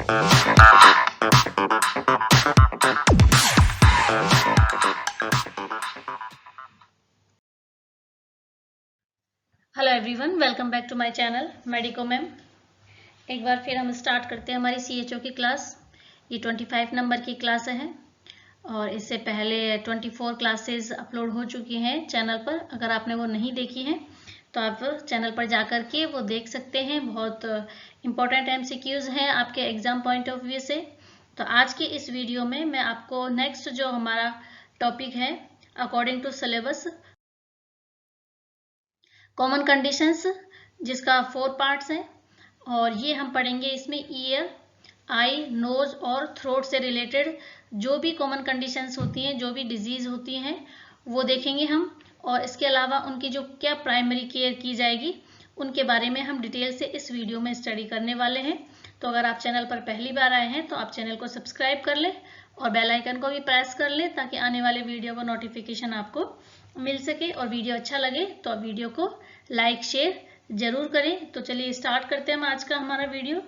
Hello everyone, welcome back to my channel medico ma'am. एक बार फिर हम स्टार्ट करते हैं हमारी CHO की क्लास। ये 25 नंबर की क्लास है और इससे पहले 24 क्लासेस अपलोड हो चुकी हैं चैनल पर। अगर आपने वो नहीं देखी हैं तो आप चैनल पर जाकर के वो देख सकते हैं। बहुत इंपॉर्टेंट MCQs हैं आपके एग्जाम पॉइंट ऑफ व्यू से। तो आज की इस वीडियो में मैं आपको नेक्स्ट जो हमारा टॉपिक है according to syllabus, common conditions, जिसका 4 पार्ट्स हैं और ये हम पढ़ेंगे। इसमें ईयर, आई, नोज और थ्रोट से रिलेटेड जो भी कॉमन कंडीशंस होती हैं, जो भी डिजीज होती हैं, वो देखेंगे हम। और इसके अलावा उनकी जो क्या प्राइमरी केयर की जाएगी उनके बारे में हम डिटेल से इस वीडियो में स्टडी करने वाले हैं। तो अगर आप चैनल पर पहली बार आए हैं तो आप चैनल को सब्सक्राइब कर लें और बेल आइकन को भी प्रेस कर लें ताकि आने वाले वीडियो का नोटिफिकेशन आपको मिल सके। और वीडियो अच्छा लगे तो आप वीडियो को लाइक शेयर जरूर करें। तो चलिए स्टार्ट करते हैं हम आज का हमारा वीडियो।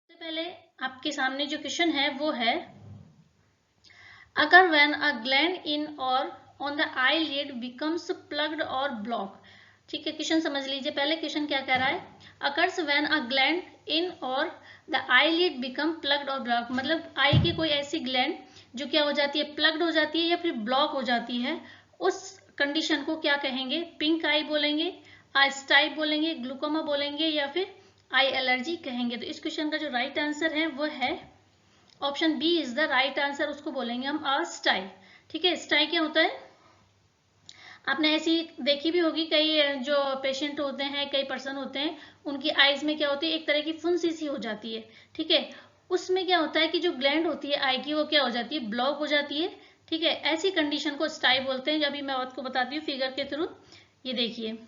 सबसे पहले आपके सामने जो क्वेश्चन है वो है, अगर व्हेन अ ग्लैंड इन और on the eyelid becomes plugged और ब्लॉक। ठीक है, क्वेश्चन समझ लीजिए। पहले क्वेश्चन क्या कह रहा है, occurs when a gland in और द आईलिड बिकम प्लग्ड और ब्लॉक, मतलब आई की कोई ऐसी ग्लैंड जो क्या हो जाती है, प्लग्ड हो जाती है या फिर ब्लॉक हो जाती है, उस कंडीशन को क्या कहेंगे? पिंक आई बोलेंगे, आइस्टाइप बोलेंगे, ग्लूकोमा बोलेंगे या फिर आई एलर्जी कहेंगे। तो इस क्वेश्चन का जो राइट आंसर है वो है option B is the right answer. उसको बोलेंगे हम अस्टाई। ठीक है, स्टाई क्या होता है? आपने ऐसी देखी भी होगी, कई जो पेशेंट होते हैं, कई पर्सन होते हैं, उनकी आईज में क्या होती है, एक तरह की फुंसी सी हो जाती है। ठीक है, उसमें क्या होता है कि जो ग्लैंड होती है आई की वो क्या हो जाती है, ब्लॉक हो जाती है। ठीक है, ऐसी कंडीशन को स्टाई बोलते हैं। अभी मैं आपको बताती हूँ फिगर के थ्रू। ये देखिए,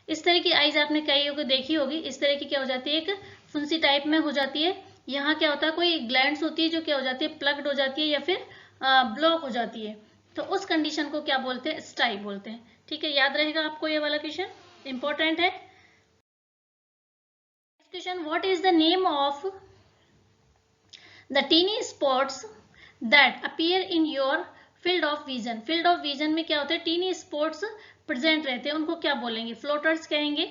इस तरह की आईज आपने कईयों को देखी होगी। इस तरह की क्या हो जाती है, एक फुंसी टाइप में हो जाती है। यहाँ क्या होता है, कोई ग्लैंड्स होती है जो क्या हो जाती है, प्लग्ड हो जाती है या फिर ब्लॉक हो जाती है। तो उस कंडीशन को क्या बोलते हैं, स्टाई बोलते हैं। ठीक है, याद रहेगा आपको ये वाला क्वेश्चन, इंपॉर्टेंट है। Next question, what is the name of the tiny spots that appear in your field of vision. Field of vision में क्या होता है, टीनी स्पॉट्स प्रेजेंट रहते हैं, उनको क्या बोलेंगे? फ्लोटर्स कहेंगे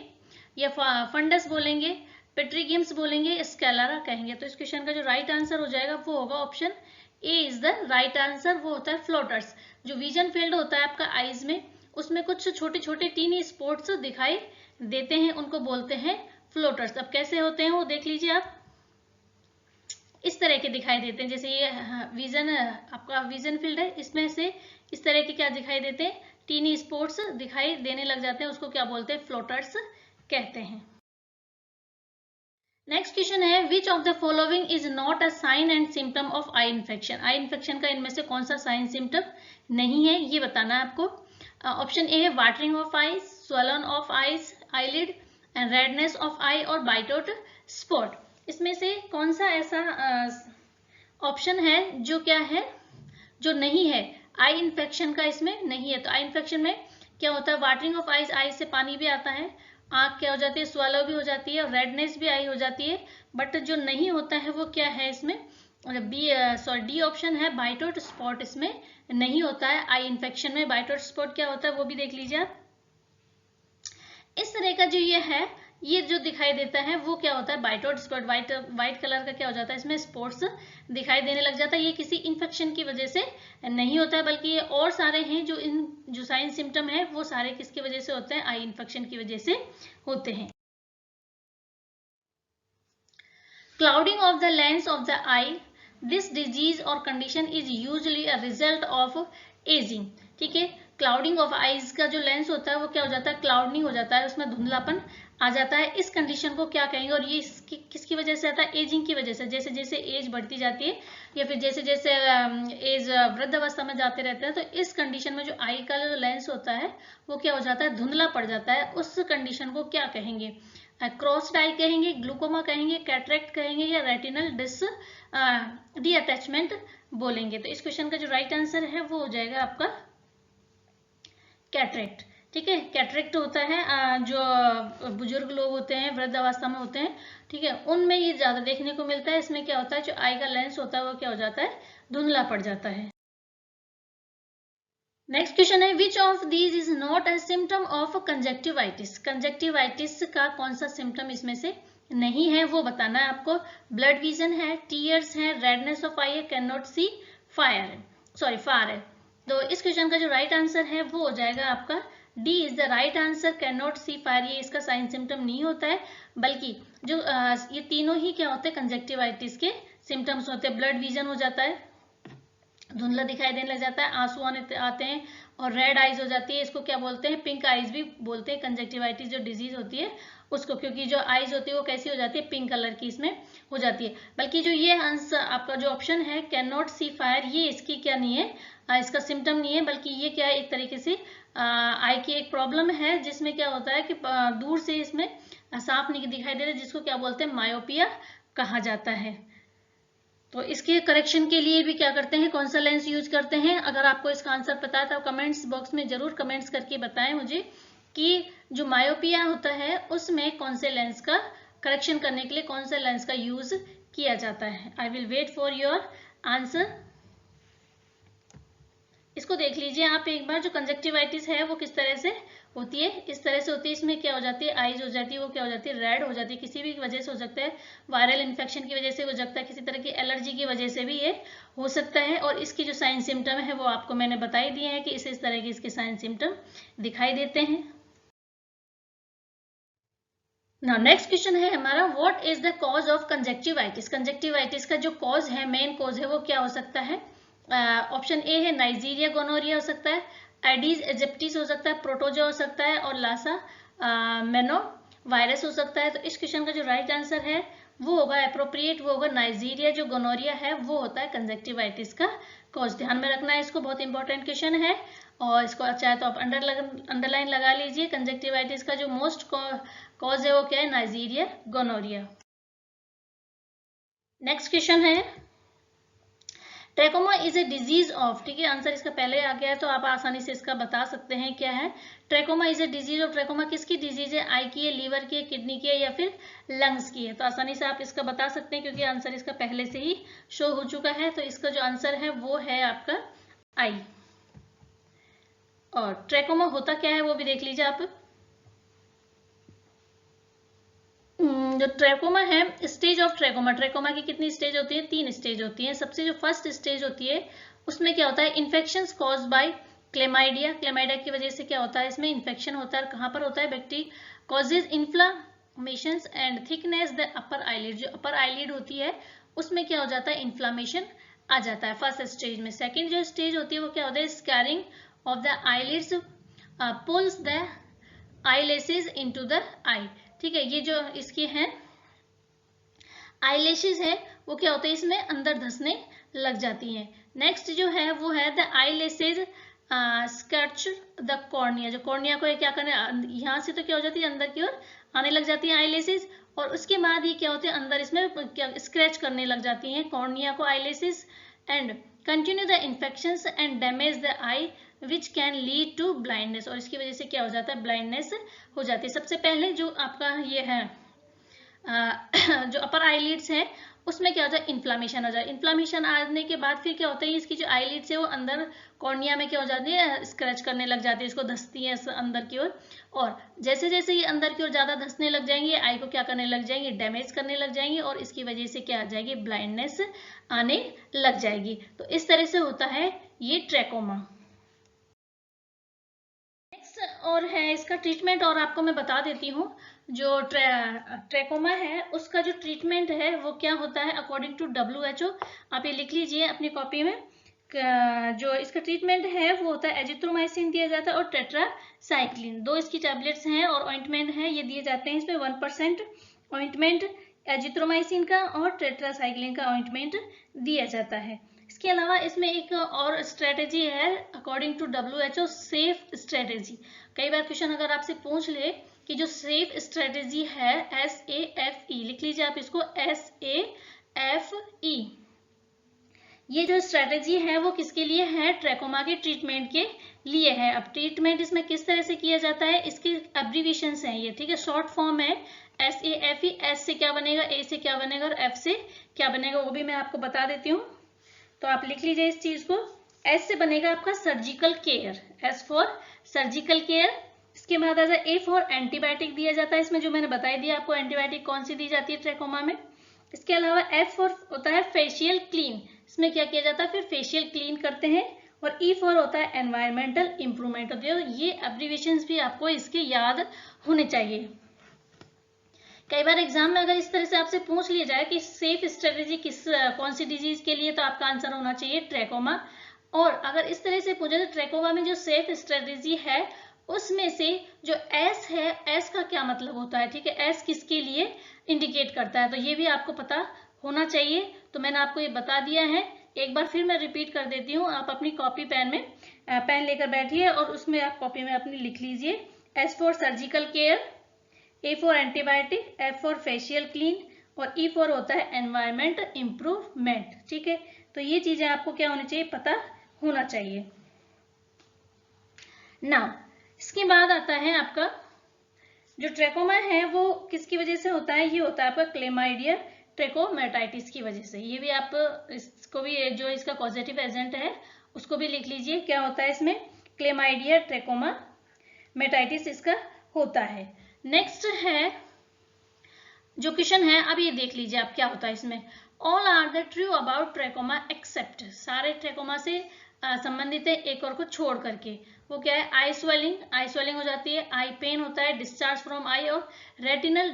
या फंडस बोलेंगे, पेट्रीगियम्स बोलेंगे, स्केलरा कहेंगे। तो इस क्वेश्चन का जो राइट आंसर हो जाएगा वो होगा option A is the right answer. वो होता है फ्लोटर्स। जो विजन फील्ड होता है आपका आईज में, उसमें कुछ छोटे छोटे टीनी स्पॉट्स दिखाई देते हैं, उनको बोलते हैं फ्लोटर्स। अब कैसे होते हैं वो देख लीजिए आप। इस तरह के दिखाई देते हैं, जैसे ये विजन, आपका विजन फील्ड है, इसमें से इस तरह के क्या दिखाई देते हैं, टीनी स्पॉट्स दिखाई देने लग जाते हैं, उसको क्या बोलते हैं, फ्लोटर्स कहते हैं। नेक्स्ट क्वेश्चन है, which of the following is not a sign and symptom of eye infection. Eye infection का इनमें से कौन सा साइन सिम्टम नहीं है, ये बताना है आपको। ऑप्शन ए है watering of eyes, swelling of eyes, eyelid and redness of eye और बाइट आउट स्पॉट। इसमें से कौन सा ऐसा ऑप्शन है जो क्या है, जो नहीं है, आई इन्फेक्शन का इसमें नहीं है। तो आई इन्फेक्शन में क्या होता है, वाटरिंग ऑफ आईज, आई से पानी भी आता है, आंख क्या हो जाती है, स्वेलो भी हो जाती है और रेडनेस भी आई हो जाती है। बट जो नहीं होता है वो क्या है इसमें, डी ऑप्शन है, बाइट आउट स्पॉट इसमें नहीं होता है। आई इन्फेक्शन में बाइट आउट स्पॉट क्या होता है वो भी देख लीजिए आप। इस तरह का जो ये है, ये जो दिखाई देता है वो क्या होता है, bite out spot. White colour का क्या हो जाता है, इसमें स्पॉट्स दिखाई देने लग जाता है। ये किसी इन्फेक्शन की वजह से नहीं होता है, बल्कि ये और सारे हैं जो साइन सिम्टम है वो सारे किसकी वजह से होते हैं, आई इन्फेक्शन की वजह से होते हैं। Clouding of the lens of the eye, this disease और condition is usually a result of ageing. ठीक है, क्लाउडिंग ऑफ आईज का जो लेंस होता है वो क्या हो जाता है, क्लाउडिंग हो जाता है, उसमें धुंधलापन आ जाता है। इस कंडीशन को क्या कहेंगे, और ये किसकी वजह से आता है, एजिंग की वजह से। जैसे जैसे एज बढ़ती जाती है या फिर जैसे जैसे एज वृद्ध अवस्था में जाते रहते हैं, तो इस कंडीशन में जो आई का जो लेंस होता है वो क्या हो जाता है, धुंधला पड़ जाता है। उस कंडीशन को क्या कहेंगे, क्रॉस्ड आई कहेंगे, ग्लूकोमा कहेंगे, कैटरेक्ट कहेंगे या रेटिनल डी अटैचमेंट बोलेंगे। तो इस क्वेश्चन का जो राइट आंसर है वो हो जाएगा आपका कैटरेक्ट। ठीक है। कैटरेक्ट होता है जो बुजुर्ग लोग होते हैं, वृद्ध अवस्था में होते हैं, ठीक है, उनमें ये ज्यादा देखने को मिलता है। इसमें क्या होता है, जो आई का लेंस होता है वो क्या हो जाता है, धुंधला पड़ जाता है। नेक्स्ट क्वेश्चन है, which of these is not a symptom of conjunctivitis. Conjunctivitis का कौन सा सिम्टम इसमें से नहीं है वो बताना है आपको। ब्लड विजन है, टीयर्स है, रेडनेस ऑफ आई है, कैन नॉट सी फायर है, सॉरी फार है। तो इस क्वेश्चन का जो राइट आंसर है वो हो जाएगा आपका D is the right answer. Can not see fire ये इसका साइन सिम्टम नहीं होता है, बल्कि जो ये तीनों ही क्या होते हैं, कंजक्टिवाइटिस के सिम्टम्स होते हैं। ब्लड विजन हो जाता है, धुंधला दिखाई देने लग जाता है, आंसू आते हैं, और रेड आईज हो जाती है। इसको क्या बोलते हैं, पिंक आईज भी बोलते हैं, कंजक्टिवाइटिस जो डिजीज होती है उसको, क्योंकि जो आईज होती है वो कैसी हो जाती है, पिंक कलर की इसमें हो जाती है। बल्कि जो ये आंसर आपका जो ऑप्शन है कैन नॉट सी फायर, ये इसकी क्या नहीं है, इसका सिम्टम नहीं है, बल्कि ये क्या है, एक तरीके से आई की एक प्रॉब्लम है, जिसमें क्या होता है कि दूर से इसमें साफ नहीं दिखाई दे रहा, जिसको क्या बोलते हैं, मायोपिया कहा जाता है। तो इसके करेक्शन के लिए भी क्या करते हैं, कौन सा लेंस यूज करते हैं। अगर आपको इसका आंसर पता है तो कमेंट्स बॉक्स में जरूर कमेंट्स करके बताएं मुझे कि जो मायोपिया होता है उसमें कौन से लेंस का करेक्शन करने के लिए कौन सा लेंस का यूज किया जाता है। I will wait for your answer. इसको देख लीजिए आप एक बार, जो कंजक्टिवाइटिस है वो किस तरह से होती है, इस तरह से होती है। इसमें क्या हो जाती है, आईज हो जाती है, वो क्या हो जाती है, रेड हो जाती है। किसी भी वजह से हो सकता है, वायरल इन्फेक्शन की वजह से हो सकता है, किसी तरह की एलर्जी की वजह से भी ये हो सकता है। और इसकी जो साइन सिम्टम है वो आपको मैंने बता ही दिए हैं कि इस तरह के इसके साइन सिम्टम दिखाई देते हैं। ना नेक्स्ट क्वेश्चन है हमारा, what is the cause of conjunctivitis. Conjunctivitis का जो कॉज है, मेन कॉज है, वो क्या हो सकता है। ऑप्शन ए है नाइजीरिया गोनोरिया हो सकता है, एडीज इजिप्टिस हो सकता है, प्रोटोजो हो सकता है, और लासा मेनो वायरस हो सकता है। तो इस क्वेश्चन का जो राइट आंसर है वो होगा अप्रोप्रिएट, वो होगा नाइजीरिया। जो गोनोरिया है वो होता है कंजक्टिवाइटिस का कॉज। ध्यान में रखना है इसको, बहुत इंपॉर्टेंट क्वेश्चन है, और इसको चाहे तो आप अंडरलाइन लगा लीजिए। कंजक्टिवाइटिस का जो मोस्ट कॉज है वो क्या है, नाइजीरिया गोनोरिया। नेक्स्ट क्वेश्चन है, trachoma is a disease of, ठीक है, आंसर इसका पहले आ गया है तो आप आसानी से इसका बता सकते हैं क्या है। Trachoma is a disease of, trachoma किसकी डिजीज है, आई की है, लीवर की है, किडनी की है, या फिर लंग्स की है। तो आसानी से आप इसका बता सकते हैं क्योंकि आंसर इसका पहले से ही शो हो चुका है। तो इसका जो आंसर है वो है आपका आई। और ट्रैकोमा होता क्या है वो भी देख लीजिए आप। जो ट्रैकोमा है, स्टेज ऑफ ट्रैकोमा, ट्रैकोमा की कितनी स्टेज होती है, 3 स्टेज होती है। सबसे जो फर्स्ट स्टेज होती है उसमें क्या होता है, infections cause by chlamydia. Chlamydia की वजह से क्या होता है, इसमें इन्फेक्शन होता है। कहाँ पर होता है, bacteria causes inflammation and thickness the upper eyelid. जो अपर आईलिड होती है उसमें क्या हो जाता है, इन्फ्लामेशन आ जाता है फर्स्ट स्टेज में। सेकेंड जो स्टेज होती है वो क्या होता है, scarring of the eyelids pulls the eyelashes into the eye. ठीक है, ये जो इसकी है आईलैशेस है वो क्या होता है, इसमें अंदर धंसने लग जाती हैं। नेक्स्ट जो है वो है द आईलैशेस स्कर्च द कॉर्निया। जो कॉर्निया को क्या करने, यहाँ से तो क्या हो जाती है, अंदर की ओर आने लग जाती है आईलैशेस, और उसके बाद ये क्या होते हैं, अंदर इसमें क्या स्क्रैच करने लग जाती हैं कॉर्निया को, eyelashes, and continue the infections and damage the eye which can lead to blindness. और इसकी वजह से क्या हो जाता है, ब्लाइंडनेस हो जाती है। सबसे पहले जो आपका ये है जो अपर आईलिड्स है उसमें क्या होता है, इन्फ्लामेशन हो जाता है। इन्फ्लामेशन आने के बाद फिर क्या होता है, इसकी जो आईलिड्स है वो अंदर कॉर्निया में क्या हो जाती है, स्क्रैच करने लग जाती है, इसको धंसती है अंदर की ओर। और जैसे जैसे ये अंदर की ओर ज्यादा धंसने लग जाएंगे, आई को क्या करने लग जाएंगे, डैमेज करने लग जाएंगे, और इसकी वजह से क्या आ जाएगी, ब्लाइंडनेस आने लग जाएगी। तो इस तरह से होता है ये ट्रैकोमा। और है इसका ट्रीटमेंट, और आपको मैं बता देती हूँ जो ट्रैकोमा है उसका जो ट्रीटमेंट है वो क्या होता है अकॉर्डिंग टू WHO। आप ये लिख लीजिए अपनी कॉपी में। जो इसका ट्रीटमेंट है वो होता है एजिथ्रोमाइसिन दिया जाता है और टेट्रासाइक्लिन। 2 इसकी टैबलेट्स हैं और ऑइंटमेंट है, ये दिए जाते हैं। इसमें 1% ऑइंटमेंट एजिथ्रोमाइसिन का और टेट्रासाइक्लिन का ऑइंटमेंट दिया जाता है। इसके अलावा इसमें एक और स्ट्रेटेजी है according to WHO, safe strategy. कई बार क्वेश्चन अगर आपसे पूछ ले कि जो सेफ स्ट्रेटेजी है SAFE, लिख लीजिए आप इसको SAFE। ये जो स्ट्रेटेजी है वो किसके लिए है, ट्रैकोमा के ट्रीटमेंट के लिए है। अब ट्रीटमेंट इसमें किस तरह से किया जाता है, इसके एब्रीविएशंस हैं ये, ठीक है, शॉर्ट फॉर्म है SAFE। एस से क्या बनेगा, ए से क्या बनेगा और एफ से क्या बनेगा वो भी मैं आपको बता देती हूँ, तो आप लिख लीजिए इस चीज को। एस से बनेगा आपका surgical care, S for surgical care. इसके बाद आता है ए फॉर एंटीबायोटिक दिया जाता है इसमें, जो मैंने बताई दिया आपको एंटीबायोटिक कौन सी दी जाती है ट्रैकोमा में। इसके अलावा एफ फॉर होता है फेशियल क्लीन, इसमें क्या किया जाता है, फिर फेशियल क्लीन करते हैं। और ई फॉर होता है एनवायरमेंटल इंप्रूवमेंट। ये एब्रीविएशंस भी आपको इसके याद होने चाहिए। कई बार एग्जाम में अगर इस तरह से आपसे पूछ लिया जाए कि सेफ स्ट्रेटेजी कौन सी डिजीज के लिए, तो आपका आंसर होना चाहिए ट्रैकोमा। और अगर इस तरह से पूछे तो ट्रैकोमा में जो सेफ स्ट्रेटेजी है उसमें से जो एस है, एस का क्या मतलब होता है, ठीक है, एस किसके लिए इंडिकेट करता है, तो ये भी आपको पता होना चाहिए। तो मैंने आपको ये बता दिया है, एक बार फिर मैं रिपीट कर देती हूँ। आप अपनी कॉपी पेन लेकर बैठिए और उसमें आप कॉपी में अपनी लिख लीजिए। S for surgical care, A for antibiotic, F for facial clean और ई फॉर होता है एनवायरमेंट इंप्रूवमेंट, ठीक है। तो ये चीजें आपको क्या होनी चाहिए, पता होना चाहिए। नाउ इसके बाद आता है आपका जो ट्रैकोमा है वो किसकी वजह से होता है, ये होता है आपका क्लेमाइडिया ट्रैकोमेटाइटिस की वजह से। ये भी आप इसको भी, जो इसका पॉजिटिव एजेंट है उसको भी लिख लीजिए, क्या होता है इसमें, क्लेमाइडिया ट्रैकोमेटाइटिस इसका होता है। नेक्स्ट है जो क्वेश्चन है, अब ये देख लीजिए आप क्या होता है इसमें। All are the true about trachoma except, सारे ट्रैकोमा से संबंधित है एक और को छोड़ करके। वो क्या है, आई स्वेलिंग हो जाती है, आई पेन होता है, डिस्चार्ज फ्रॉम आई और रेटिनल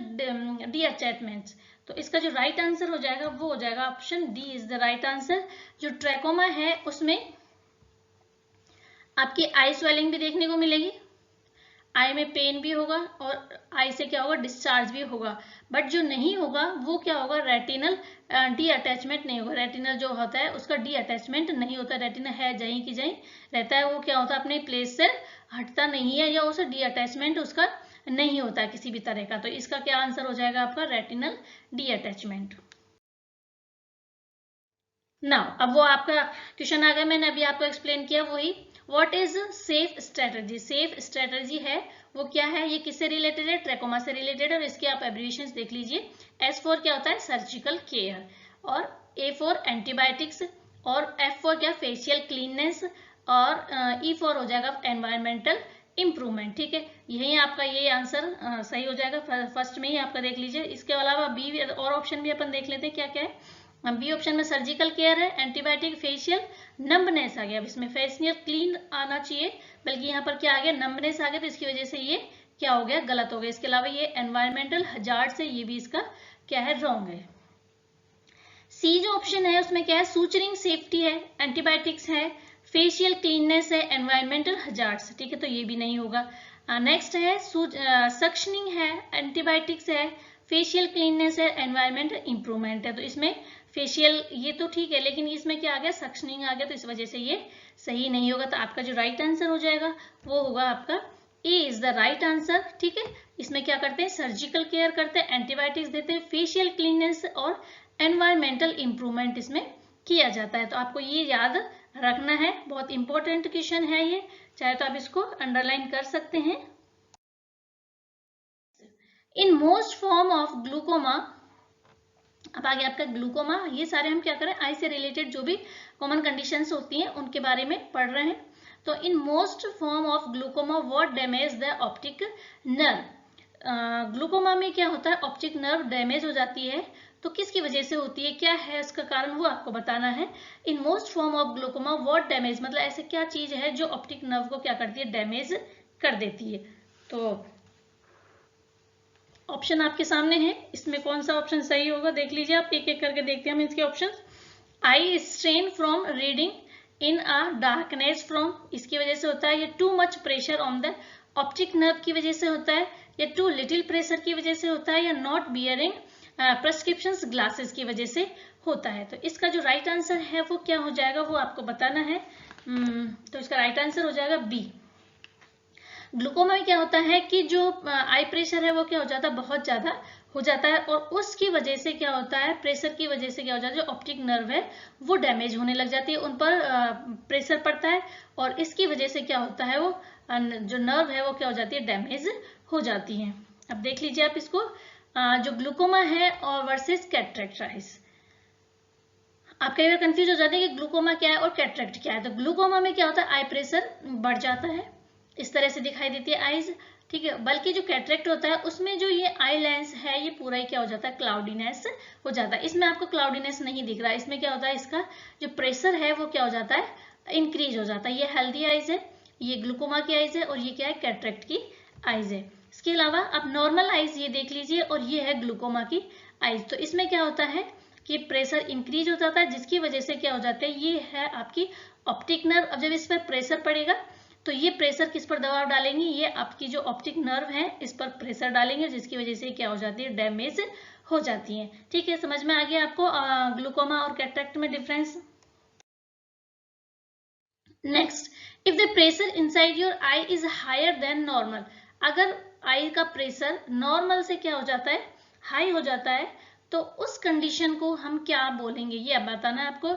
डीअटैचमेंट्स। तो इसका जो राइट आंसर हो जाएगा वो हो जाएगा option D is the right answer. जो ट्रैकोमा है उसमें आपकी आई स्वेलिंग भी देखने को मिलेगी, आई में पेन भी होगा और आई से क्या होगा, डिस्चार्ज भी होगा। बट जो नहीं होगा वो क्या होगा, रेटिनल डी अटैचमेंट नहीं होगा। रेटिनल जो होता है उसका डी अटैचमेंट नहीं होता, रेटिनल है जहीं की जहीं रहता है, वो क्या होता है अपने प्लेस से हटता नहीं है, या उसे डी अटैचमेंट उसका नहीं होता है किसी भी तरह का। तो इसका क्या आंसर हो जाएगा आपका, रेटिनल डी अटैचमेंट। नाउ अब वो आपका क्वेश्चन आ गया, मैंने अभी आपको एक्सप्लेन किया वही। What is safe strategy, safe strategy है वो क्या है, ये किससे रिलेटेड है, ट्रैकोमा से रिलेटेड है। और इसके आप एब्रिविएशंस देख लीजिए। एस फॉर क्या होता है, सर्जिकल केयर, और ए फॉर एंटीबायोटिक्स, और एफ फॉर क्या, फेशियल क्लीननेस, और ई फॉर हो जाएगा एनवायरमेंटल इंप्रूवमेंट, ठीक है। यही आपका ये आंसर सही हो जाएगा, फर्स्ट में ही आपका देख लीजिए। इसके अलावा बी और ऑप्शन भी अपन देख लेते हैं क्या क्या है। बी ऑप्शन में सर्जिकल केयर है, एंटीबायोटिक, फेशियल, नंबनेस आ गया। अब इसमें फेशियल क्लीन आना चाहिए, बल्कि यहाँ पर क्या आ गया, नंबनेस आ गया, तो इसकी वजह से ये क्या हो गया, गलत हो गया। इसके अलावा ये एनवायरमेंटल हजार्ड से, ये भी इसका क्या है, रॉन्ग है। सी जो ऑप्शन है उसमें क्या है, सूचरिंग सेफ्टी है, एंटीबायोटिक्स है, फेशियल क्लीननेस है, एनवायरमेंटल हजार्ड्स, ठीक है, तो ये भी नहीं होगा। नेक्स्ट है सक्शनिंग है, एंटीबायोटिक्स है, फेशियल क्लीननेस है, एनवायरमेंटल इंप्रूवमेंट है। तो इसमें फेशियल ये तो ठीक है, लेकिन इसमें क्या आ गया, सक्शनिंग आ गया, तो इस वजह से ये सही नहीं होगा। तो आपका जो राइट आंसर हो जाएगा वो होगा आपका ए इज द राइट आंसर, ठीक है। इसमें क्या करते हैं, सर्जिकल केयर करते हैं, एंटीबायोटिक्स देते हैं, फेशियल क्लीननेस और एनवायरमेंटल इंप्रूवमेंट इसमें किया जाता है। तो आपको ये याद रखना है, बहुत इंपॉर्टेंट क्वेश्चन है ये, चाहे तो आप इसको अंडरलाइन कर सकते हैं। In most form of glaucoma, अब आगे आपका ग्लूकोमा, ये सारे हम क्या करें, आई से रिलेटेड जो भी कॉमन कंडीशंस होती हैं उनके बारे में पढ़ रहे हैं। तो in most form of glaucoma what damage the optic nerve, glaucoma में क्या होता है, ऑप्टिक नर्व डैमेज हो जाती है, तो किसकी वजह से होती है, क्या है उसका कारण, वो आपको बताना है। In most form of glaucoma what damage, मतलब ऐसे क्या चीज है जो ऑप्टिक नर्व को क्या करती है, डैमेज कर देती है। तो ऑप्शन आपके सामने है, इसमें कौन सा ऑप्शन सही होगा देख लीजिए आप, एक एक करके देखते हैं हम इसके option. Eye strain from reading in a darkness from, इसकी वजह से होता है, या too much pressure on the optic nerve की वजह से होता है, या टू लिटिल प्रेशर की वजह से होता है, या नॉट बियरिंग प्रेस्क्रिप्शन ग्लासेस की वजह से होता है। तो इसका जो राइट आंसर है वो क्या हो जाएगा, वो आपको बताना है। तो इसका राइट आंसर हो जाएगा बी। ग्लूकोमा में क्या होता है कि जो आई प्रेशर है वो क्या हो जाता है, बहुत ज्यादा हो जाता है और उसकी वजह से क्या होता है, प्रेशर की वजह से क्या हो जाता है, जो ऑप्टिक नर्व है वो डैमेज होने लग जाती है, उन पर प्रेशर पड़ता है और इसकी वजह से क्या होता है, वो जो नर्व है वो क्या हो जाती है, डैमेज हो जाती है। अब देख लीजिए आप इसको, जो ग्लूकोमा है और वर्सेस कैटरेक्ट आइज। आप कई बार कंफ्यूज हो जाते हैं कि ग्लूकोमा क्या है और कैटरेक्ट क्या है। तो ग्लूकोमा में क्या होता है, आई प्रेशर बढ़ जाता है, इस तरह से दिखाई देती है आईज, ठीक है। बल्कि जो कैटरेक्ट होता है उसमें जो ये आई लेंस है ये पूरा ही क्या हो जाता है, क्लाउडीनेस हो जाता है। इसमें आपको क्लाउडीनेस नहीं दिख रहा है, इसमें क्या होता है, इसका जो प्रेशर है वो क्या हो जाता है, इंक्रीज हो जाता है। ये हेल्दी आईज है, ये ग्लूकोमा की आईज है और ये क्या है, कैटरेक्ट की आईज है। इसके अलावा आप नॉर्मल आईज ये देख लीजिए और ये है ग्लूकोमा की आईज। तो इसमें क्या होता है कि प्रेशर इंक्रीज हो जाता है, जिसकी वजह से क्या हो जाता है, ये है आपकी ऑप्टिक नर्व। अब जब इस पर प्रेशर पड़ेगा तो ये प्रेशर किस पर दबाव डालेंगे, ये आपकी जो ऑप्टिक नर्व है इस पर प्रेशर डालेंगे, जिसकी वजह से क्या हो जाती है, डैमेज हो जाती है। ठीक है, समझ में आ गया आपको ग्लूकोमा और कैटरेक्ट में difference. Next, if the pressure inside your eye is higher than normal, अगर आई का प्रेशर नॉर्मल से क्या हो जाता है, हाई हो जाता है, तो उस कंडीशन को हम क्या बोलेंगे, ये अब बताना है आपको।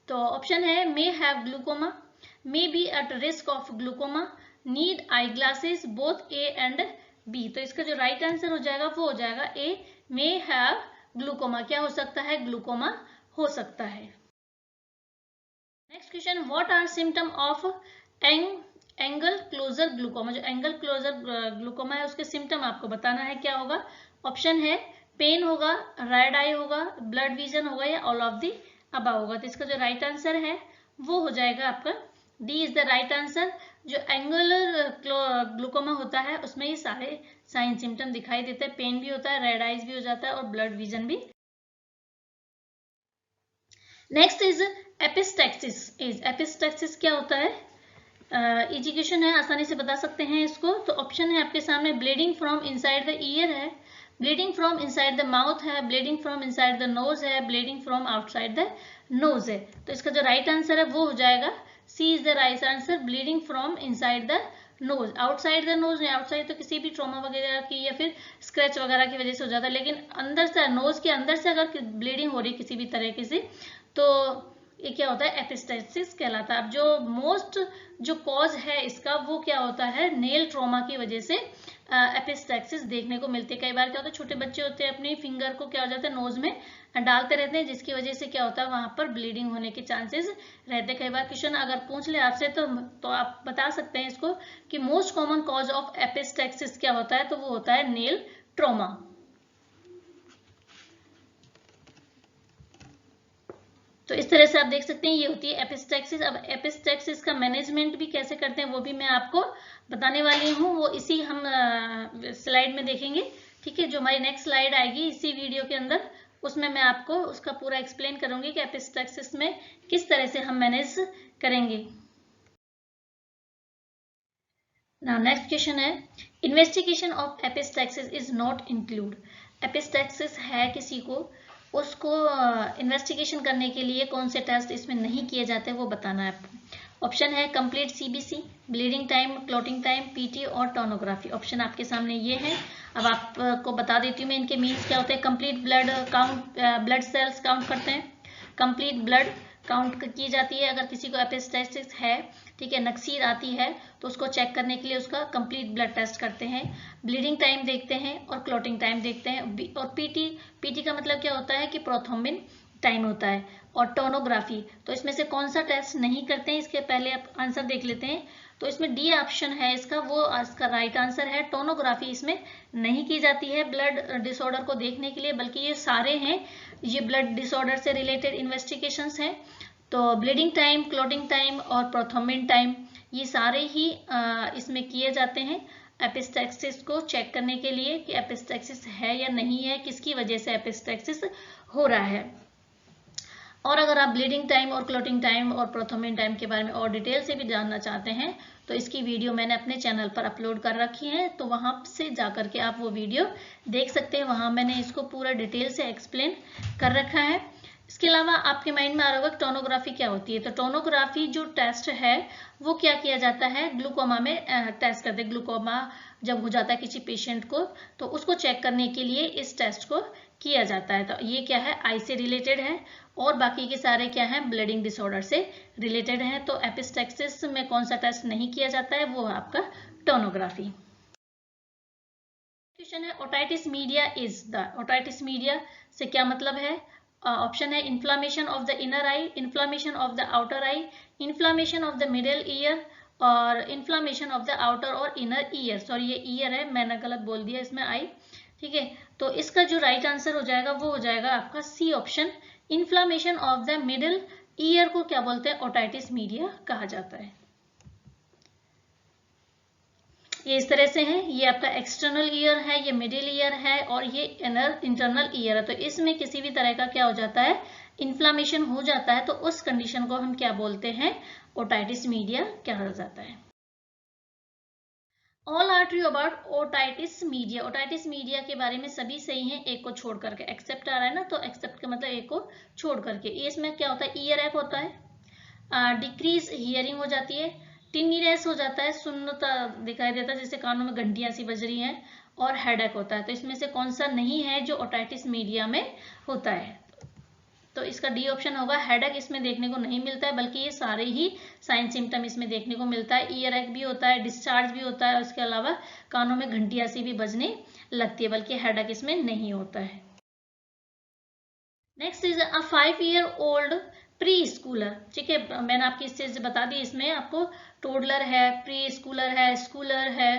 तो ऑप्शन है may have glaucoma, may be at risk of glaucoma, need eye glasses, both A and B. तो इसका जो राइट आंसर हो जाएगा वो हो जाएगा ए, मे हैव ग्लूकोमा। क्या हो सकता है, ग्लूकोमा हो सकता है। Next question, what are symptom of angle closure glaucoma. जो एंगल क्लोजर ग्लूकोमा है उसके सिम्टम आपको बताना है, क्या होगा। ऑप्शन है पेन होगा, रेड आई होगा, ब्लड विजन होगा या ऑल ऑफ दी अबव होगा। तो इसका जो राइट आंसर है वो हो जाएगा आपका D is the right answer. जो एंगुलर ग्लूकोमा होता है उसमें ये सारे साइन सिम्टम दिखाई देते हैं, पेन भी होता है, रेड आइज भी हो जाता है और ब्लड विजन भी। Next is epistaxis. एपिस्टैक्सिस क्या होता है, इजी क्वेश्चन है, आसानी से बता सकते हैं इसको। तो ऑप्शन है आपके सामने, bleeding from inside the ear है, bleeding from inside the mouth है, bleeding from inside the nose है, bleeding from outside the nose है। तो इसका जो राइट आंसर है वो हो जाएगा C is the right answer, bleeding from inside the nose. Outside the nose, outside तो किसी भी ट्रॉमा वगैरह की या फिर स्क्रैच वगैरह की वजह से हो जाता है, लेकिन अंदर से, नोज के अंदर से अगर ब्लीडिंग हो रही किसी भी तरीके से तो ये क्या होता है, एपिस्टैक्सिस कहलाता है। अब जो मोस्ट जो कॉज है इसका वो क्या होता है, नेल ट्रॉमा की वजह से एपिस्टैक्सिस देखने को मिलती है। कई बार क्या होता है, छोटे बच्चे होते हैं अपनी फिंगर को क्या हो जाता है, नोज में डालते रहते हैं, जिसकी वजह से क्या होता है, वहां पर ब्लीडिंग होने के चांसेस रहते हैं। कई बार क्वेश्चन अगर पूछ ले आपसे तो आप बता सकते हैं इसको कि most common cause of epistaxis क्या होता है, तो वो होता है नेल ट्रॉमा। तो इस तरह से आप देख सकते हैं ये होती है एपिस्टैक्सिस। अब एपिस्टैक्सिस का मैनेजमेंट भी कैसे करते हैं वो भी मैं आपको बताने वाली हूँ, वो इसी हम स्लाइड में देखेंगे। ठीक है, जो हमारी नेक्स्ट स्लाइड आएगी इसी वीडियो के अंदर, उसमें मैं आपको उसका पूरा एक्सप्लेन करूंगी कि एपिस्टैक्सिस में किस तरह से हम मैनेज करेंगे। नाउ नेक्स्ट क्वेश्चन है, investigation of epistaxis is not include. Epistaxis है किसी को, उसको इन्वेस्टिगेशन करने के लिए कौन से टेस्ट इसमें नहीं किए जाते वो बताना है आपको। ऑप्शन है complete CBC, bleeding time, clotting time, PT और टोनोग्राफी। ऑप्शन आपके सामने ये है। अब आपको बता देती हूँ मैं इनके मीन्स क्या होते हैं। Complete blood count, blood cells count करते हैं, कंप्लीट ब्लड काउंट की जाती है अगर किसी को एपिस्टैक्सिस है, ठीक है, नक्सीर आती है तो उसको चेक करने के लिए उसका कंप्लीट ब्लड टेस्ट करते हैं, ब्लीडिंग टाइम देखते हैं और क्लॉटिंग टाइम देखते हैं। और पीटी का मतलब क्या होता है कि प्रोथ्रोम्बिन टाइम होता है। और टोनोग्राफी, तो इसमें से कौन सा टेस्ट नहीं करते हैं, इसके पहले आप आंसर देख लेते हैं। तो इसमें डी ऑप्शन है इसका, वो इसका राइट आंसर है। टोनोग्राफी इसमें नहीं की जाती है ब्लड डिसऑर्डर को देखने के लिए, बल्कि ये सारे हैं, ये ब्लड डिसऑर्डर से रिलेटेड इन्वेस्टिगेशंस हैं। तो ब्लीडिंग टाइम, क्लॉटिंग टाइम और प्रोथ्रोम्बिन टाइम ये सारे ही इसमें किए जाते हैं एपिस्टैक्सिस को चेक करने के लिए कि एपिस्टैक्सिस है या नहीं है, किसकी वजह से एपिस्टैक्सिस हो रहा है। और अगर आप ब्लीडिंग टाइम और क्लॉटिंग टाइम और प्रोथ्रोम्बिन टाइम के बारे में और डिटेल से भी जानना चाहते हैं तो इसकी वीडियो मैंने अपने चैनल पर अपलोड कर रखी है, तो वहां से जाकर के आप वो वीडियो देख सकते हैं। वहां मैंने इसको पूरा डिटेल से एक्सप्लेन कर रखा है। इसके अलावा आपके माइंड में आ रहा होगा टोनोग्राफी क्या होती है। तो टोनोग्राफी जो टेस्ट है वो क्या किया जाता है, ग्लूकोमा में टेस्ट करते हैं। ग्लूकोमा जब हो जाता है किसी पेशेंट को तो उसको चेक करने के लिए इस टेस्ट को किया जाता है। तो ये क्या है, आई से रिलेटेड है और बाकी के सारे क्या है, ब्लीडिंग डिसऑर्डर से रिलेटेड है। तो एपिस्टैक्सिस में कौन सा टेस्ट नहीं किया जाता है, वो है आपका टोनोग्राफी। क्वेश्चन है otitis media is the, otitis media से क्या मतलब है। ऑप्शन है inflammation of the inner I, inflammation of the outer I, inflammation of the middle year और इन्फ्लामेशन ऑफ द आउटर और इनर ईयर। सॉरी ये ईयर है, मैंने गलत बोल दिया इसमें आई, ठीक है। तो इसका जो राइट आंसर हो जाएगा वो हो जाएगा आपका C option, inflammation of the middle ear को क्या बोलते हैं, ओटाइटिस मीडिया कहा जाता है। ये इस तरह से है, ये आपका एक्सटर्नल ईयर है, ये मिडिल ईयर है और ये इंटरनल ईयर है। तो इसमें किसी भी तरह का क्या हो जाता है, इन्फ्लामेशन हो जाता है, तो उस कंडीशन को हम क्या बोलते हैं, ओटाइटिस मीडिया कहा जाता है। All are true about otitis media, otitis media के बारे में सभी सही हैं, एक को छोड़ करके। एक्सेप्ट आ रहा है ना, तो एक्सेप्ट का मतलब एक को छोड़ करके। इसमें क्या होता है, ईयर एक होता है, डिक्रीज हियरिंग हो जाती है, टिनीनेस हो जाता है, सुन्नता दिखाई देता है जैसे कानों में घंटियां सी बज रही हैं, और हेडेक होता है। तो इसमें से कौन सा नहीं है जो ओटाइटिस मीडिया में होता है, तो इसका डी ऑप्शन होगा। हेडेक इसमें देखने को नहीं मिलता है, बल्कि ये सारे ही साइन सिम्टम इसमें देखने को मिलता है। ईयर एक भी होता है, डिस्चार्ज भी होता है, उसके अलावा कानों में घंटियां सी भी बजने लगती है, बल्कि हेडेक इसमें नहीं होता है। Next is a 5 year old pre Schuler, ठीक है, मैंने आपकी इस चीज बता दी। इसमें आपको टोडलर है, प्री स्कूलर है, स्कूलर है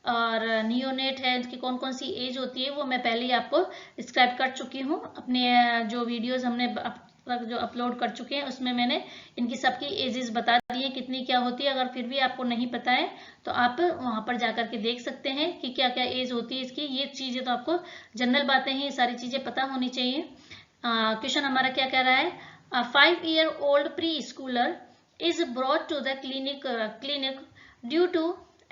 और नियोनेट है, इनकी कौन कौन सी एज होती है वो मैं पहले ही आपको डिस्क्राइब कर चुकी हूँ। अपने जो वीडियोस हमने अब तक जो अपलोड कर चुके हैं उसमें मैंने इनकी सबकी एजेस बता दी है कितनी क्या होती है। अगर फिर भी आपको नहीं पता है तो आप वहां पर जाकर के देख सकते हैं कि क्या क्या एज होती है इसकी। ये चीजें तो आपको जनरल बातें हैं, ये सारी चीजें पता होनी चाहिए। क्वेश्चन हमारा क्या कह रहा है, 5 year old preschooler is brought to the clinic due to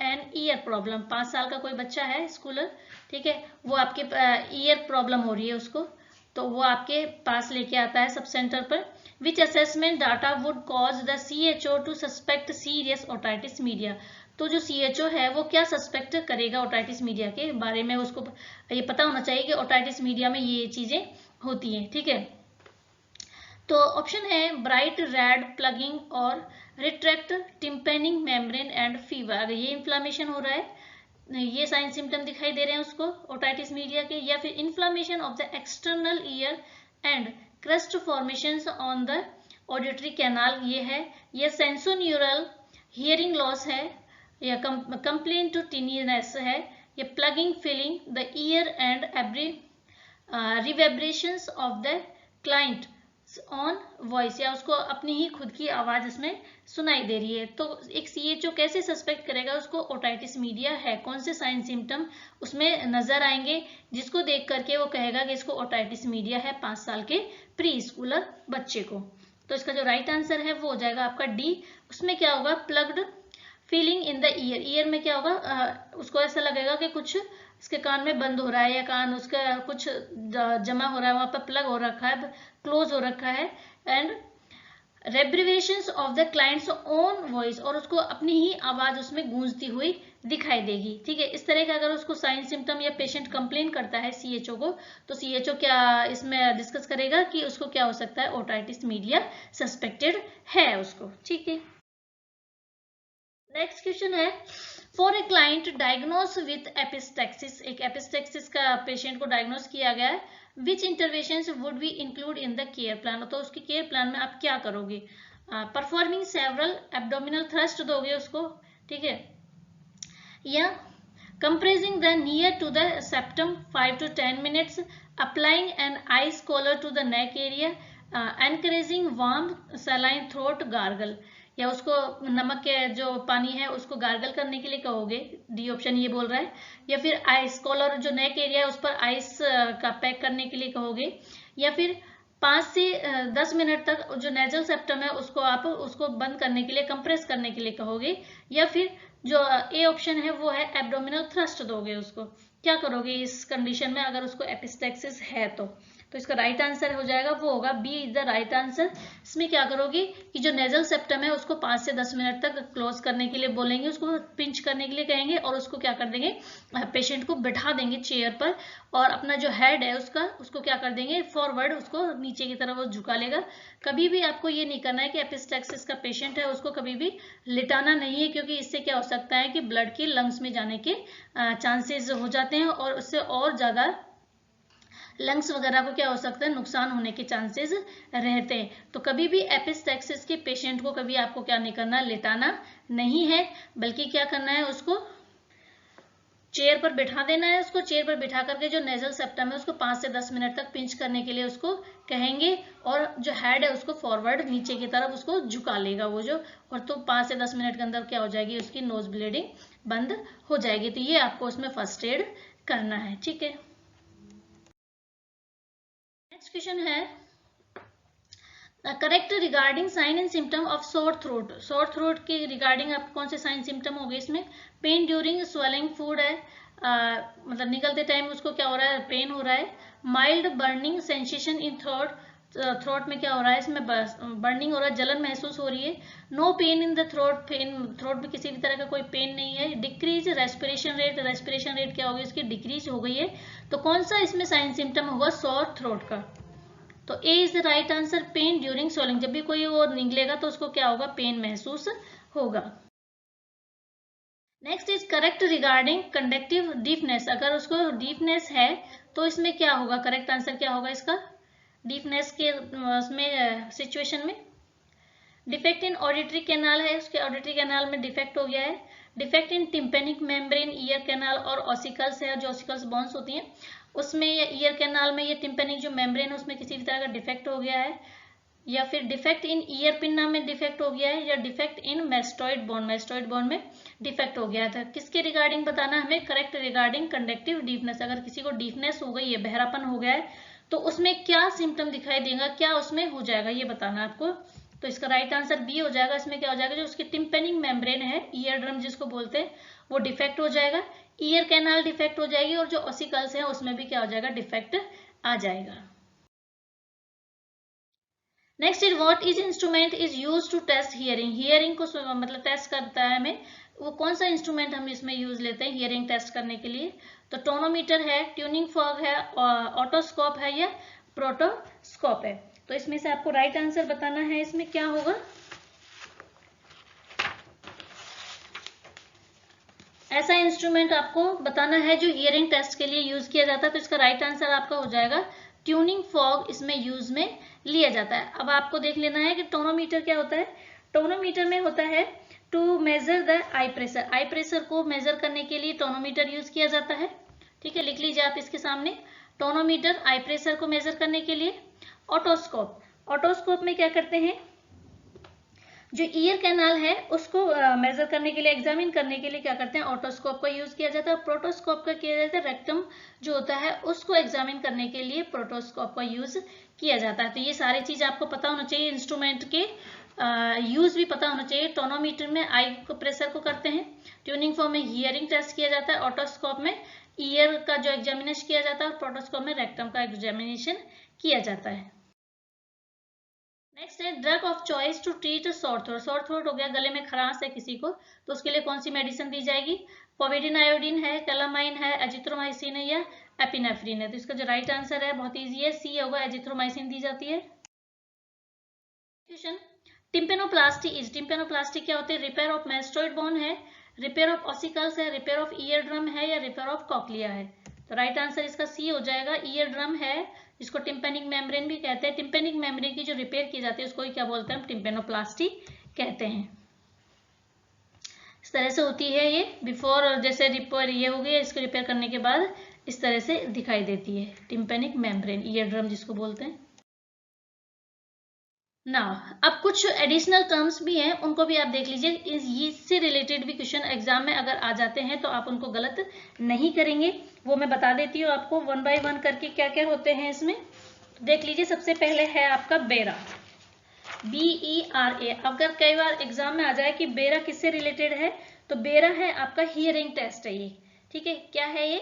an ear problem। 5 साल का कोई बच्चा है स्कूलर, ठीक है, वो आपके ईयर प्रॉब्लम हो रही है उसको, तो वो आपके पास लेके आता है सब सेंटर पर। Which assessment data would cause the CHO to suspect serious otitis media. तो जो CHO है वो क्या सस्पेक्ट करेगा ओटाइटिस मीडिया के बारे में, उसको ये पता होना चाहिए कि ओटाइटिस मीडिया में ये चीजें होती हैं, ठीक है। तो ऑप्शन है ब्राइट रेड प्लगिंग और रिट्रैक्ट टिम्पेनिंग मेम्ब्रेन एंड फीवर। अगर ये इन्फ्लामेशन हो रहा है, ये साइन सिम्टम दिखाई दे रहे हैं उसको ओटाइटिस मीडिया के, या फिर inflammation of the external ear and crust formations on the auditory canal ये है, या सेंसोन्यूरल हियरिंग लॉस है, या कंप्लेन टू टिनीनेस है, या plugging filling the ear and every reverberations of the client on voice, या उसको अपनी ही खुद की आवाज उसमें सुनाई दे रही है। तो एक CHO कैसे सस्पेक्ट करेगा उसको ओटाइटिस मीडिया है, कौन से साइन सिम्टम उसमें नजर आएंगे जिसको देख करके वो कहेगा कि इसको ओटाइटिस मीडिया है 5 साल के प्री स्कूलर बच्चे को। तो इसका जो राइट आंसर है वो हो जाएगा आपका डी। उसमें क्या होगा, plugged feeling in the ear, ear में क्या होगा, उसको ऐसा लगेगा कि कुछ इसके कान में बंद हो रहा है, या कान उसका कुछ जमा हो रहा है, वहां पर प्लग हो रखा है, क्लोज हो रखा है, and reverberations of the clients own voice, और उसको अपनी ही आवाज उसमें गूंजती हुई दिखाई देगी, ठीक है। इस तरह का अगर उसको साइन सिम्टम या पेशेंट कंप्लेन करता है CHO को, तो CHO क्या इसमें डिस्कस करेगा कि उसको क्या हो सकता है, ओटाइटिस मीडिया सस्पेक्टेड है उसको, ठीक है। नेक्स्ट क्वेश्चन है, for a client diagnose with epistaxis, एक एपिस्टैक्सिस का पेशेंट को डायग्नोस किया गया है, which interventions would be include in the care plan. तो उसके केयर प्लान में आप क्या करोगे, परफॉर्मिंग सेवरल एब्डोमिनल थ्रस्ट दोगे उसको, ठीक है, या compressing the near to the septum 5 to 10 minutes, applying an ice collar to the neck area, encouraging warm saline throat gargle, या उसको नमक के जो पानी है उसको गार्गल करने के लिए कहोगे, डी ऑप्शन ये बोल रहा है, या फिर आइस कॉलर जो नेक एरिया है उस पर आइस का पैक करने के लिए कहोगे, या फिर 5 से 10 मिनट तक जो नेजल सेप्टम है उसको आप उसको बंद करने के लिए, कंप्रेस करने के लिए कहोगे, या फिर जो ए ऑप्शन है वो है एब्डोमिनल थ्रस्ट दोगे उसको। क्या करोगे इस कंडीशन में अगर उसको एपिस्टेक्सिस है तो इसका राइट आंसर हो जाएगा, वो होगा B is the right answer. इसमें क्या करोगे कि जो नेजल सेप्टम है उसको 5 से 10 मिनट तक क्लोज करने के लिए बोलेंगे, उसको पिंच करने के लिए कहेंगे और उसको क्या कर देंगे, पेशेंट को बिठा देंगे चेयर पर और अपना जो हेड है उसको क्या कर देंगे फॉरवर्ड, उसको नीचे की तरफ वो झुका लेगा। कभी भी आपको ये नहीं करना है कि एपिस्टेक्सिस का पेशेंट है उसको कभी भी लिटाना नहीं है, क्योंकि इससे क्या हो सकता है कि ब्लड के लंग्स में जाने के चांसेस हो जाते हैं और उससे और ज्यादा लंग्स वगैरह को क्या हो सकता है, नुकसान होने के चांसेस रहते हैं। तो कभी भी एपिस्टेक्सिस के पेशेंट को कभी आपको क्या नहीं करना, लेटाना नहीं है, बल्कि क्या करना है, उसको चेयर पर बिठा देना है। उसको चेयर पर बिठा करके जो नेजल सेप्टम है उसको 5 से 10 मिनट तक पिंच करने के लिए उसको कहेंगे और जो हेड है उसको फॉरवर्ड नीचे की तरफ उसको झुका लेगा वो जो, और तो 5 से 10 मिनट के अंदर क्या हो जाएगी, उसकी नोज ब्लीडिंग बंद हो जाएगी। तो ये आपको उसमें फर्स्ट एड करना है, ठीक है। नेक्स्ट क्वेश्चन है correct regarding sign and symptom of sore throat. Sore throat के रिगार्डिंग आपको कौन से साइन सिम्टम हो गए इसमें, पेन ड्यूरिंग स्वेलिंग फूड है, मतलब निकलते टाइम उसको क्या हो रहा है, पेन हो रहा है। Mild burning sensation in throat में क्या हो रहा है, इसमें बर्निंग हो रहा है, जलन महसूस हो रही है। No pain in the throat, throat में किसी भी तरह का कोई पेन नहीं है। Decrease respiration rate, respiration rate क्या होगी इसकी, डिक्रीज हो गई है। तो कौन सा इसमें साइन सिम्टम होगा सोर थ्रोट का, तो A is the right answer, pain during swelling. जब भी कोई वो निकलेगा तो उसको क्या होगा, पेन महसूस होगा। Next is correct regarding conductive deafness. अगर उसको डीफनेस है तो इसमें क्या होगा, करेक्ट आंसर क्या होगा इसका, डीफनेस के उसमें सिचुएशन में। डिफेक्ट इन ऑडिटरी कैनाल है, उसके ऑडिटरी कैनाल में डिफेक्ट हो गया है। Defect in tympanic membrane, ear canal और ऑसिकल्स है, जो ऑसिकल्स बोन्स होती हैं उसमें या ईयर कैनाल में ये टिम्पेनिक जो मेम्ब्रेन है उसमें किसी भी तरह का डिफेक्ट हो गया है, या फिर डिफेक्ट इन ईयर पिन्ना में डिफेक्ट हो गया है, या defect in mastoid bone, mastoid bone में डिफेक्ट हो गया था। किसके रिगार्डिंग बताना हमें, करेक्ट रिगार्डिंग कंडक्टिव डीफनेस। अगर किसी को डीफनेस हो गई है, बहरापन हो गया है, तो उसमें क्या सिम्टम दिखाई देगा, क्या उसमें हो जाएगा, ये बताना आपको। तो इसका राइट आंसर बी हो जाएगा। इसमें क्या हो जाएगा, जो उसकी टिम्पेनिक मेम्ब्रेन है, ईयर ड्रम जिसको बोलते हैं, वो डिफेक्ट हो जाएगा, ईयर कैनाल डिफेक्ट हो जाएगी और जो ऑसिकल्स हैं उसमें भी क्या हो जाएगा, डिफेक्ट आ जाएगा। Next is what is instrument is use to test hearing. Hearing को मतलब टेस्ट करता है हमें, वो कौन सा इंस्ट्रूमेंट हम इसमें यूज लेते हैं हियरिंग टेस्ट करने के लिए, तो टोनोमीटर है, ट्यूनिंग फॉग है, ऑटोस्कोप है या प्रोटोस्कोप है। तो इसमें से आपको राइट आंसर बताना है, इसमें क्या होगा, ऐसा इंस्ट्रूमेंट आपको बताना है जो हियरिंग टेस्ट के लिए यूज किया जाता है। तो इसका राइट आंसर आपका हो जाएगा ट्यूनिंग फॉग, इसमें यूज में लिया जाता है। अब आपको देख लेना है कि टोनोमीटर क्या होता है। टोनोमीटर में होता है to measure the eye pressure, eye pressure को मेजर करने के लिए टोनोमीटर यूज किया जाता है, ठीक है, लिख लीजिए आप इसके सामने, टोनोमीटर आई प्रेशर को मेजर करने के लिए। ऑटोस्कोप, ऑटोस्कोप में क्या करते हैं, जो ईयर कैनाल है उसको मेजर करने के लिए, एग्जामिन करने के लिए क्या करते हैं, ऑटोस्कोप का यूज किया जाता है। प्रोटोस्कोप का किया जाता है, रेक्टम जो होता है उसको एग्जामिन करने के लिए प्रोटोस्कोप का यूज किया जाता है। तो ये सारी चीज आपको पता होना चाहिए, इंस्ट्रूमेंट के यूज भी पता होना चाहिए। टोनोमीटर में आई को प्रेशर को करते हैं, ट्यूनिंग फॉर्म में हियरिंग टेस्ट किया जाता है, ऑटोस्कोप में ईयर का जो एग्जामिनेशन किया जाता है और प्रोटोस्कोप में रेक्टम का एग्जामिनेशन किया जाता है। नेक्स्ट है drug of choice to treat sore throat. Sore throat हो गया, गले में खराश है किसी को, तो उसके लिए कौन सी मेडिसिन दी जाएगी, पोविडिन आयोडीन है, कैलामाइन है, एजिथ्रोमाइसिन है या एपिनेफ्रिन है। तो इसका जो राइट आंसर है बहुत इजी है, सी होगा, एजिथ्रोमाइसिन दी जाती है। क्वेश्चन टिम्पेनोप्लास्टी इज, टिम्पेनोप्लास्टी क्या होते हैं, रिपेयर ऑफ मेस्टोइड बोन है, रिपेयर ऑफ ऑसिकल्स है, रिपेयर ऑफ ईयर ड्रम है या रिपेयर ऑफ कॉक्लिया है। तो राइट आंसर इसका सी हो जाएगा, ईयर ड्रम है, जिसको टिम्पेनिक मेम्ब्रेन भी कहते हैं। टिम्पेनिक मेम्ब्रेन की जो रिपेयर की जाती है उसको क्या बोलते हैं, हम टिम्पेनोप्लास्टी कहते हैं। इस तरह से होती है ये, बिफोर जैसे रिपेयर ये हो गई, इसको रिपेयर करने के बाद इस तरह से दिखाई देती है टिम्पेनिक मेम्ब्रेन, ईयर ड्रम जिसको बोलते हैं। ना अब कुछ एडिशनल टर्म्स भी हैं, उनको भी आप देख लीजिए, इससे रिलेटेड भी क्वेश्चन एग्जाम में अगर आ जाते हैं तो आप उनको गलत नहीं करेंगे, वो मैं बता देती हूँ आपको वन बाय वन करके क्या क्या होते हैं इसमें। देख लीजिए, सबसे पहले है आपका बेरा, BERA। अगर कई बार एग्जाम में आ जाए कि बेरा किससे रिलेटेड है, तो बेरा है आपका हियरिंग टेस्ट है ये, ठीक है, क्या है ये,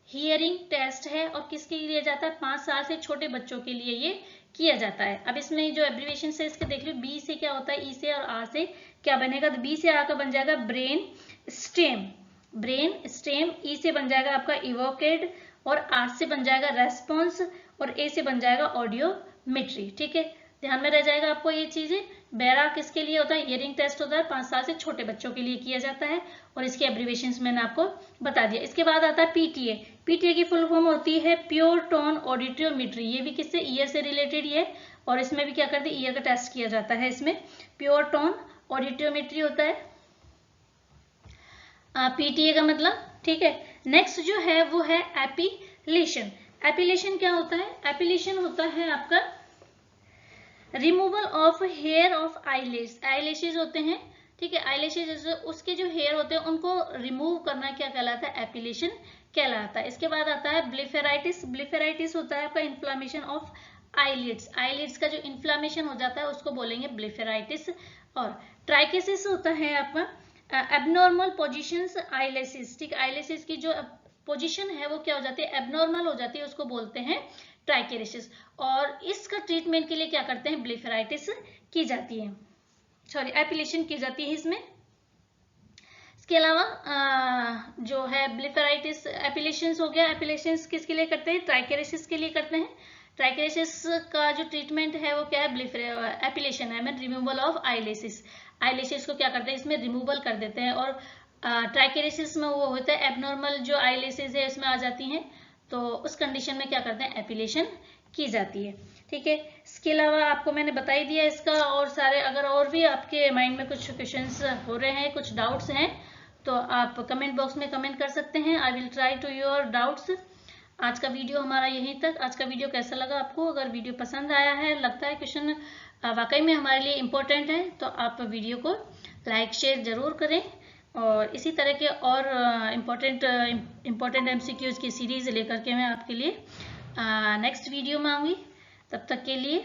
हियरिंग टेस्ट है और किसके लिए जाता है, 5 साल से छोटे बच्चों के लिए ये किया जाता है। अब इसमें जो एब्रीविएशन है इसके देख लो, बी से क्या होता है, ई से और आर से क्या बनेगा, तो बी से आर का बन जाएगा ब्रेन स्टेम, ब्रेन स्टेम, ई से बन जाएगा आपका इवोकेड और आर से बन जाएगा रेस्पॉन्स और ए से बन जाएगा ऑडियोमेट्री। ठीक है, ध्यान में रह जाएगा आपको ये चीजें। बेरा किसके लिए होता है, हियरिंग टेस्ट होता है, 5 साल से छोटे बच्चों के लिए किया जाता है और इसके एब्रीविएशन मैंने आपको बता दिया। इसके बाद आता है पीटीए। पीटीए की फुल फॉर्म होती है प्योर टोन ऑडियोमेट्री। ये भी किससे, ईयर से रिलेटेड ही है और इसमें भी क्या करते हैं, ईयर का टेस्ट किया जाता है। इसमें प्योर टोन ऑडियोमेट्री होता है पीटीए का मतलब। ठीक है, नेक्स्ट जो है वो है एपिलेशन। एपिलेशन क्या होता है, एपिलेशन होता है आपका removal of hair of eyelash. Eyelashes होते हैं, ठीक है, आईलैशेस उसके जो हेयर होते हैं उनको रिमूव करना क्या कहलाता है, एपिलेशन कहलाता है। इसके बाद आता है ब्लेफेराइटिस। ब्लेफेराइटिस होता है आपका इन्फ्लामेशन ऑफ आईलिड्स। आईलिड्स का जो इन्फ्लामेशन हो जाता है उसको बोलेंगे ब्लेफेराइटिस। और ट्राइकेसिस होता है आपका एबनॉर्मल पोजिशंस आईलैशेस। ठीक, आईलैशेस की जो पोजीशन है वो क्या हो जाती है, एबनॉर्मल हो जाती है, उसको बोलते हैं ट्राइकेरिसिस। और इसका ट्रीटमेंट के लिए क्या करते हैं, ब्लेफेराइटिस की जाती है, सॉरी एपिलेशन की जाती है इसमें। इसके अलावा जो है ब्लेफेराइटिस, एपिलेशंस हो गया। एपिलेशंस किसके लिए करते हैं, ट्राइकेरिसिस के लिए करते हैं। ट्राइकेरिसिस का जो ट्रीटमेंट है वो क्या है, एपिलेशन है, mean removal of eyelashes. Eyelashes को क्या करते हैं, इसमें रिमूवल कर देते हैं। और ट्राइकेरिसिस में वो होता है एबनॉर्मल जो आईलैशेस है उसमें आ जाती हैं, तो उस कंडीशन में क्या करते हैं, एपिलेशन की जाती है। ठीक है, इसके अलावा आपको मैंने बता ही दिया इसका। और सारे अगर और भी आपके माइंड में कुछ क्वेश्चंस हो रहे हैं, कुछ डाउट्स हैं, तो आप कमेंट बॉक्स में कमेंट कर सकते हैं। I will try to your doubts. आज का वीडियो हमारा यहीं तक। आज का वीडियो कैसा लगा आपको, अगर वीडियो पसंद आया है, लगता है क्वेश्चन वाकई में हमारे लिए इम्पोर्टेंट है, तो आप वीडियो को लाइक शेयर जरूर करें। और इसी तरह के और इम्पोर्टेंट MCQs की सीरीज लेकर के मैं आपके लिए नेक्स्ट वीडियो में आऊँगी। तब तक के लिए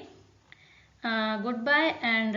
गुड बाय एंड